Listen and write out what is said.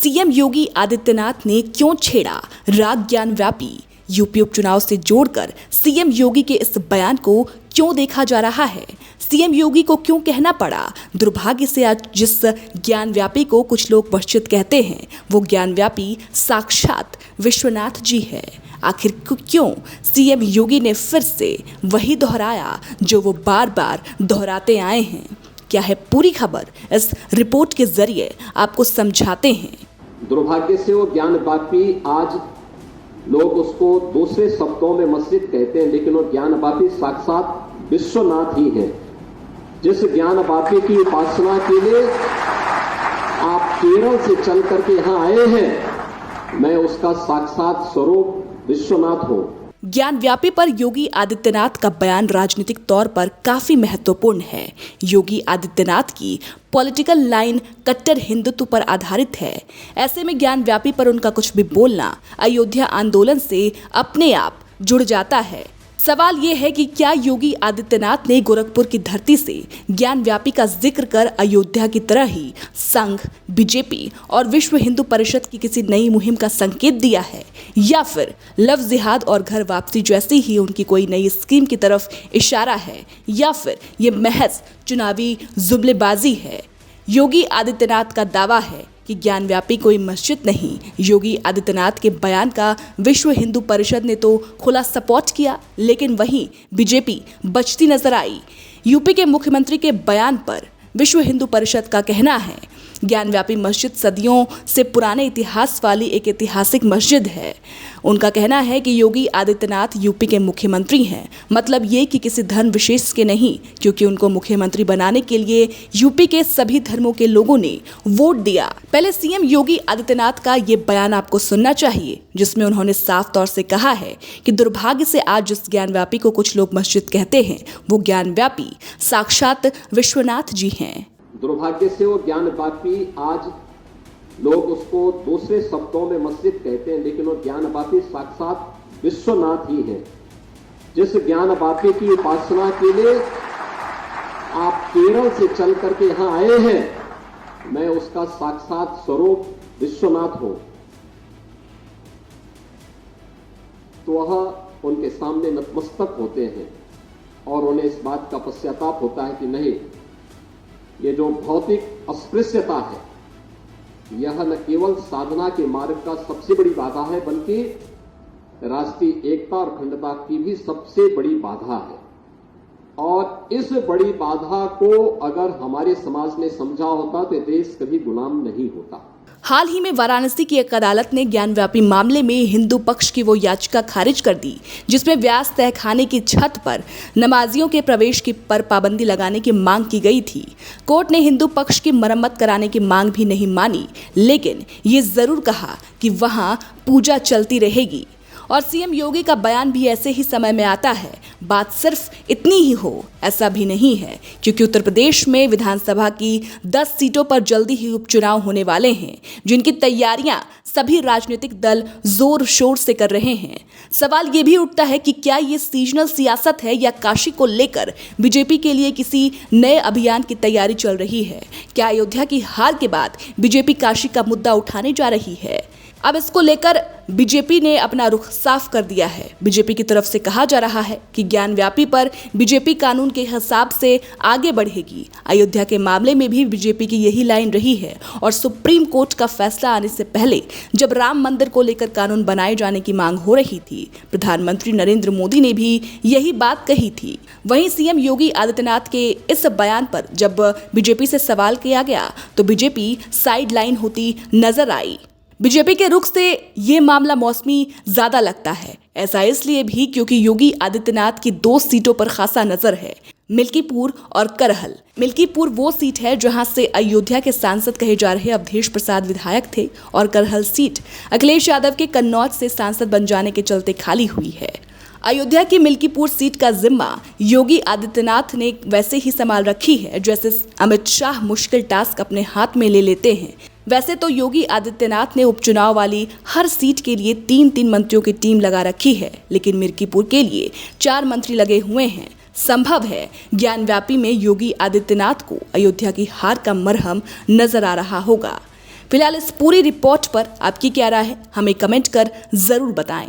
CM Yogi Adityanath ने क्यों छेड़ा राग ज्ञान व्यापी? यूपी उपचुनाव से जोड़कर सीएम योगी के इस बयान को क्यों देखा जा रहा है? सीएम योगी को क्यों कहना पड़ा? दुर्भाग्य से आज जिस ज्ञान व्यापी को कुछ लोग पश्चित कहते हैं, वो ज्ञान व्यापी साक्षात विश्वनाथ जी है। आखिर क्यों सीएम योगी ने फिर से वही दोहराया जो वो बार बार दोहराते आए हैं? क्या है पूरी खबर, इस रिपोर्ट के जरिए आपको समझाते हैं। दुर्भाग्य से वो ज्ञान व्यापी, आज लोग उसको दूसरे शब्दों में मस्जिद कहते हैं, लेकिन वो ज्ञान व्यापी साक्षात विश्वनाथ ही है। जिस ज्ञान व्यापी की उपासना के लिए आप केरल से चल करके यहां आए हैं, मैं उसका साक्षात स्वरूप विश्वनाथ हूं। ज्ञान व्यापी पर योगी आदित्यनाथ का बयान राजनीतिक तौर पर काफी महत्वपूर्ण है। योगी आदित्यनाथ की पॉलिटिकल लाइन कट्टर हिंदुत्व पर आधारित है। ऐसे में ज्ञान व्यापी पर उनका कुछ भी बोलना अयोध्या आंदोलन से अपने आप जुड़ जाता है। सवाल ये है कि क्या योगी आदित्यनाथ ने गोरखपुर की धरती से ज्ञान व्यापी का जिक्र कर अयोध्या की तरह ही संघ, बीजेपी और विश्व हिंदू परिषद की किसी नई मुहिम का संकेत दिया है, या फिर लव जिहाद और घर वापसी जैसी ही उनकी कोई नई स्कीम की तरफ इशारा है, या फिर ये महज चुनावी जुमलेबाजी है? योगी आदित्यनाथ का दावा है कि ज्ञान व्यापी कोई मस्जिद नहीं। योगी आदित्यनाथ के बयान का विश्व हिंदू परिषद ने तो खुला सपोर्ट किया, लेकिन वहीं बीजेपी बचती नजर आई। यूपी के मुख्यमंत्री के बयान पर विश्व हिंदू परिषद का कहना है, ज्ञान व्यापी मस्जिद सदियों से पुराने इतिहास वाली एक ऐतिहासिक मस्जिद है। उनका कहना है कि योगी आदित्यनाथ यूपी के मुख्यमंत्री हैं, मतलब ये कि किसी धर्म विशेष के नहीं, क्योंकि उनको मुख्यमंत्री बनाने के लिए यूपी के सभी धर्मों के लोगों ने वोट दिया। पहले सीएम योगी आदित्यनाथ का ये बयान आपको सुनना चाहिए, जिसमें उन्होंने साफ तौर से कहा है कि दुर्भाग्य से आज जिस ज्ञान व्यापी को कुछ लोग मस्जिद कहते हैं, वो ज्ञान व्यापी साक्षात विश्वनाथ जी हैं। दुर्भाग्य से वो ज्ञान व्यापी, आज लोग उसको दूसरे शब्दों में मस्जिद कहते हैं, लेकिन वो ज्ञान व्यापी साक्षात विश्वनाथ ही है। जिस ज्ञान व्यापी की उपासना के लिए आप केरल से चल करके यहां आए हैं, मैं उसका साक्षात स्वरूप विश्वनाथ हूं। तो वह उनके सामने नतमस्तक होते हैं और उन्हें इस बात का पश्चाताप होता है कि नहीं, ये जो भौतिक अस्पृश्यता है, यह न केवल साधना के मार्ग का सबसे बड़ी बाधा है, बल्कि राष्ट्रीय एकता और अखंडता की भी सबसे बड़ी बाधा है। और इस बड़ी बाधा को अगर हमारे समाज ने समझा होता तो देश कभी गुलाम नहीं होता। हाल ही में वाराणसी की एक अदालत ने ज्ञान व्यापी मामले में हिंदू पक्ष की वो याचिका खारिज कर दी, जिसमें व्यास तहखाने की छत पर नमाजियों के प्रवेश की पर पाबंदी लगाने की मांग की गई थी। कोर्ट ने हिंदू पक्ष की मरम्मत कराने की मांग भी नहीं मानी, लेकिन ये जरूर कहा कि वहां पूजा चलती रहेगी। और सीएम योगी का बयान भी ऐसे ही समय में आता है। बात सिर्फ इतनी ही हो ऐसा भी नहीं है, क्योंकि उत्तर प्रदेश में विधानसभा की 10 सीटों पर जल्दी ही उपचुनाव होने वाले हैं, जिनकी तैयारियां सभी राजनीतिक दल जोर शोर से कर रहे हैं। सवाल ये भी उठता है कि क्या ये सीजनल सियासत है या काशी को लेकर बीजेपी के लिए किसी नए अभियान की तैयारी चल रही है? क्या अयोध्या की हार के बाद बीजेपी काशी का मुद्दा उठाने जा रही है? अब इसको लेकर बीजेपी ने अपना रुख साफ कर दिया है। बीजेपी की तरफ से कहा जा रहा है कि ज्ञान व्यापी पर बीजेपी कानून के हिसाब से आगे बढ़ेगी। अयोध्या के मामले में भी बीजेपी की यही लाइन रही है, और सुप्रीम कोर्ट का फैसला आने से पहले जब राम मंदिर को लेकर कानून बनाए जाने की मांग हो रही थी, प्रधानमंत्री नरेंद्र मोदी ने भी यही बात कही थी। वहीं सीएम योगी आदित्यनाथ के इस बयान पर जब बीजेपी से सवाल किया गया तो बीजेपी साइड लाइन होती नजर आई। बीजेपी के रुख से ये मामला मौसमी ज्यादा लगता है। ऐसा इसलिए भी क्योंकि योगी आदित्यनाथ की 2 सीटों पर खासा नजर है, मिल्कीपुर और करहल। मिल्कीपुर वो सीट है जहां से अयोध्या के सांसद कहे जा रहे अवधेश प्रसाद विधायक थे, और करहल सीट अखिलेश यादव के कन्नौज से सांसद बन जाने के चलते खाली हुई है। अयोध्या की मिल्कीपुर सीट का जिम्मा योगी आदित्यनाथ ने वैसे ही संभाल रखी है जैसे अमित शाह मुश्किल टास्क अपने हाथ में ले लेते हैं। वैसे तो योगी आदित्यनाथ ने उपचुनाव वाली हर सीट के लिए 3-3 मंत्रियों की टीम लगा रखी है, लेकिन मिल्कीपुर के लिए 4 मंत्री लगे हुए हैं। संभव है ज्ञान व्यापी में योगी आदित्यनाथ को अयोध्या की हार का मरहम नजर आ रहा होगा। फिलहाल इस पूरी रिपोर्ट पर आपकी क्या राय है, हमें कमेंट कर जरूर बताएं।